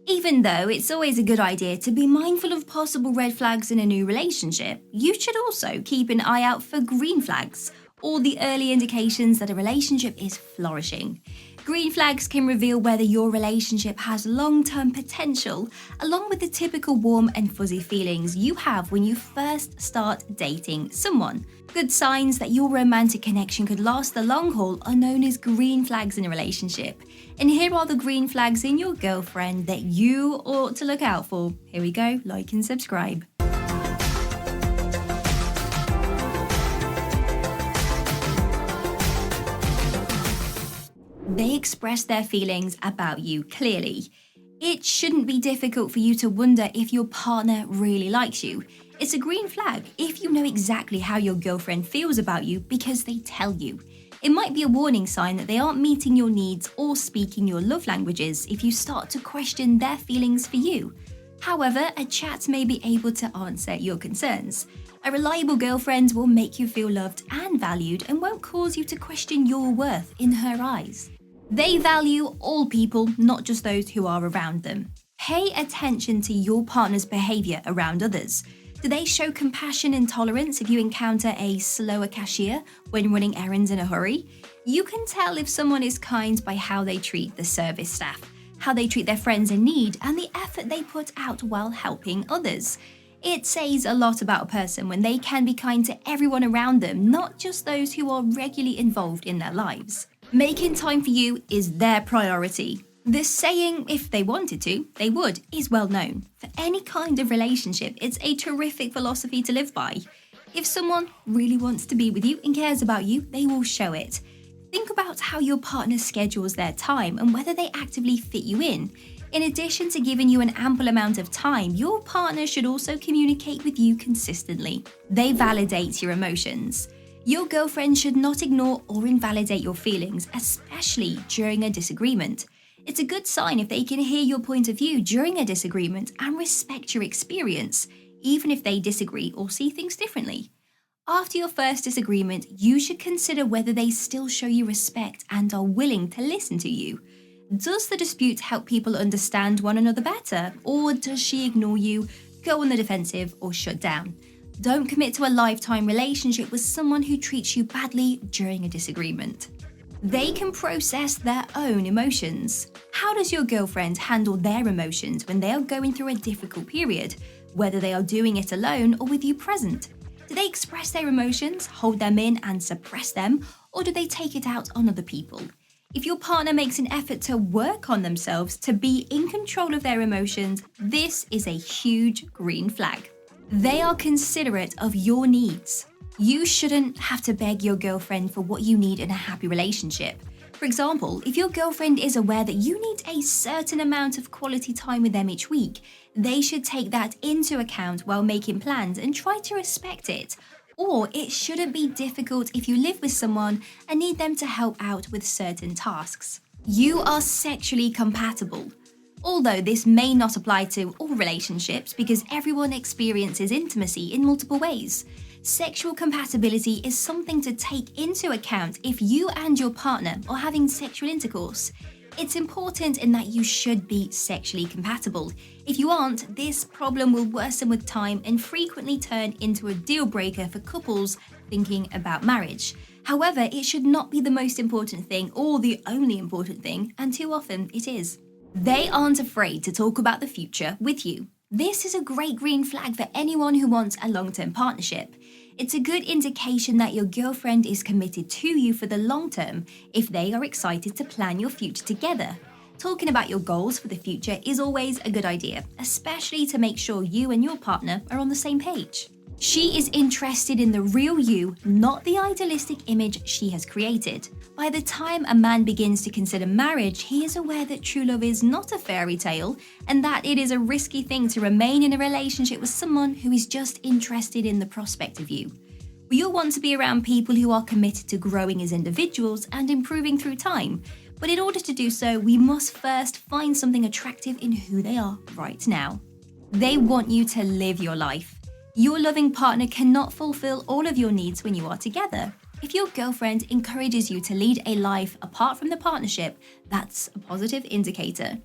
Even though it's always a good idea to be mindful of possible red flags in a new relationship, you should also keep an eye out for green flags, or the early indications that a relationship is flourishing. Green flags can reveal whether your relationship has long-term potential, along with the typical warm and fuzzy feelings you have when you first start dating someone. Good signs that your romantic connection could last the long haul are known as green flags in a relationship. And here are the green flags in your girlfriend that you ought to look out for. Here we go, like and subscribe. They express their feelings about you clearly. It shouldn't be difficult for you to wonder if your partner really likes you. It's a green flag if you know exactly how your girlfriend feels about you because they tell you. It might be a warning sign that they aren't meeting your needs or speaking your love languages if you start to question their feelings for you. However, a chat may be able to answer your concerns. A reliable girlfriend will make you feel loved and valued and won't cause you to question your worth in her eyes. They value all people, not just those who are around them. Pay attention to your partner's behavior around others. Do they show compassion and tolerance if you encounter a slower cashier when running errands in a hurry? You can tell if someone is kind by how they treat the service staff, how they treat their friends in need, and the effort they put out while helping others. It says a lot about a person when they can be kind to everyone around them, not just those who are regularly involved in their lives. Making time for you is their priority. The saying, if they wanted to, they would, is well known. For any kind of relationship, it's a terrific philosophy to live by. If someone really wants to be with you and cares about you, they will show it. Think about how your partner schedules their time and whether they actively fit you in. In addition to giving you an ample amount of time, your partner should also communicate with you consistently. They validate your emotions. Your girlfriend should not ignore or invalidate your feelings, especially during a disagreement. It's a good sign if they can hear your point of view during a disagreement and respect your experience, even if they disagree or see things differently. After your first disagreement, you should consider whether they still show you respect and are willing to listen to you. Does the dispute help people understand one another better, or does she ignore you, go on the defensive, or shut down? Don't commit to a lifetime relationship with someone who treats you badly during a disagreement. They can process their own emotions. How does your girlfriend handle their emotions when they are going through a difficult period, whether they are doing it alone or with you present? Do they express their emotions, hold them in and suppress them, or do they take it out on other people? If your partner makes an effort to work on themselves to be in control of their emotions, this is a huge green flag. They are considerate of your needs. You shouldn't have to beg your girlfriend for what you need in a happy relationship. For example, if your girlfriend is aware that you need a certain amount of quality time with them each week, they should take that into account while making plans and try to respect it. Or it shouldn't be difficult if you live with someone and need them to help out with certain tasks. You are sexually compatible. Although this may not apply to all relationships because everyone experiences intimacy in multiple ways. Sexual compatibility is something to take into account if you and your partner are having sexual intercourse. It's important in that you should be sexually compatible. If you aren't, this problem will worsen with time and frequently turn into a deal breaker for couples thinking about marriage. However, it should not be the most important thing or the only important thing, and too often it is. They aren't afraid to talk about the future with you. This is a great green flag for anyone who wants a long-term partnership. It's a good indication that your girlfriend is committed to you for the long term if they are excited to plan your future together. Talking about your goals for the future is always a good idea, especially to make sure you and your partner are on the same page. She is interested in the real you, not the idealistic image she has created. By the time a man begins to consider marriage, he is aware that true love is not a fairy tale and that it is a risky thing to remain in a relationship with someone who is just interested in the prospect of you. We all want to be around people who are committed to growing as individuals and improving through time. But in order to do so, we must first find something attractive in who they are right now. They want you to live your life. Your loving partner cannot fulfill all of your needs when you are together. If your girlfriend encourages you to lead a life apart from the partnership, that's a positive indicator.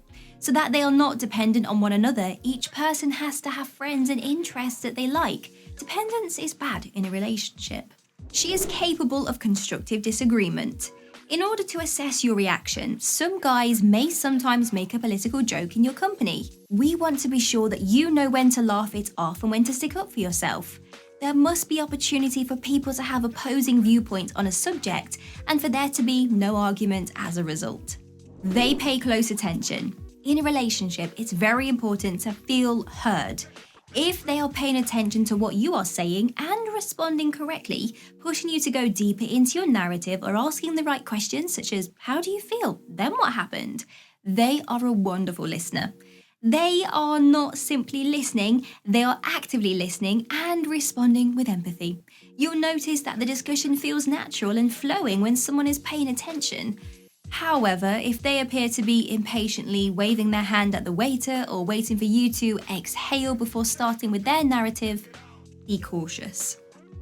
So that they are not dependent on one another, each person has to have friends and interests that they like. Dependence is bad in a relationship. She is capable of constructive disagreement. In order to assess your reaction, some guys may sometimes make a political joke in your company. We want to be sure that you know when to laugh it off and when to stick up for yourself. There must be opportunity for people to have opposing viewpoints on a subject and for there to be no argument as a result. They pay close attention. In a relationship, it's very important to feel heard. If they are paying attention to what you are saying and responding correctly, pushing you to go deeper into your narrative or asking the right questions such as, how do you feel? Then what happened? They are a wonderful listener. They are not simply listening, they are actively listening and responding with empathy. You'll notice that the discussion feels natural and flowing when someone is paying attention. However, if they appear to be impatiently waving their hand at the waiter or waiting for you to exhale before starting with their narrative, be cautious.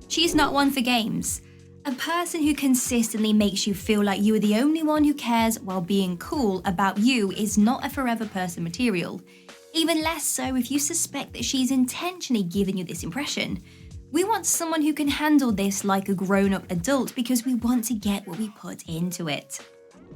She's not one for games. A person who consistently makes you feel like you are the only one who cares while being cool about you is not a forever person material. Even less so if you suspect that she's intentionally giving you this impression. We want someone who can handle this like a grown-up adult because we want to get what we put into it.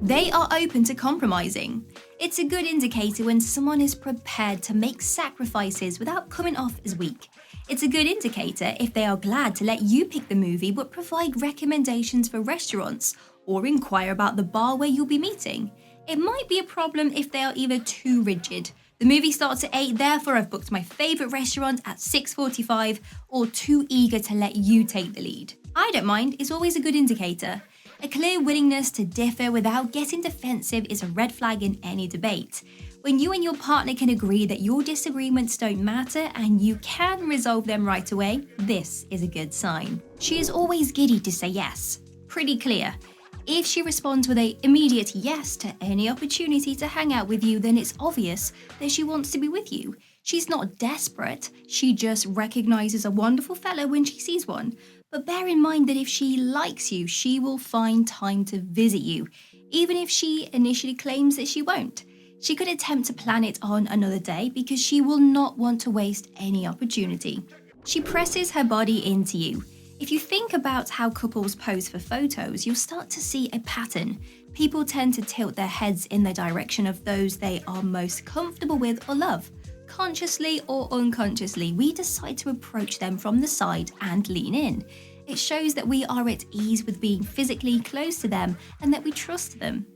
They are open to compromising. It's a good indicator when someone is prepared to make sacrifices without coming off as weak. It's a good indicator if they are glad to let you pick the movie but provide recommendations for restaurants or inquire about the bar where you'll be meeting. It might be a problem if they are either too rigid. The movie starts at 8, therefore I've booked my favourite restaurant at 6:45, or too eager to let you take the lead. I don't mind, it's always a good indicator. A clear willingness to differ without getting defensive is a red flag in any debate. When you and your partner can agree that your disagreements don't matter and you can resolve them right away, this is a good sign. She is always giddy to say yes. Pretty clear. If she responds with an immediate yes to any opportunity to hang out with you, then it's obvious that she wants to be with you. She's not desperate, she just recognizes a wonderful fellow when she sees one. But bear in mind that if she likes you, she will find time to visit you, even if she initially claims that she won't. She could attempt to plan it on another day because she will not want to waste any opportunity. She presses her body into you. If you think about how couples pose for photos, you'll start to see a pattern. People tend to tilt their heads in the direction of those they are most comfortable with or love. Consciously or unconsciously, we decide to approach them from the side and lean in. It shows that we are at ease with being physically close to them and that we trust them.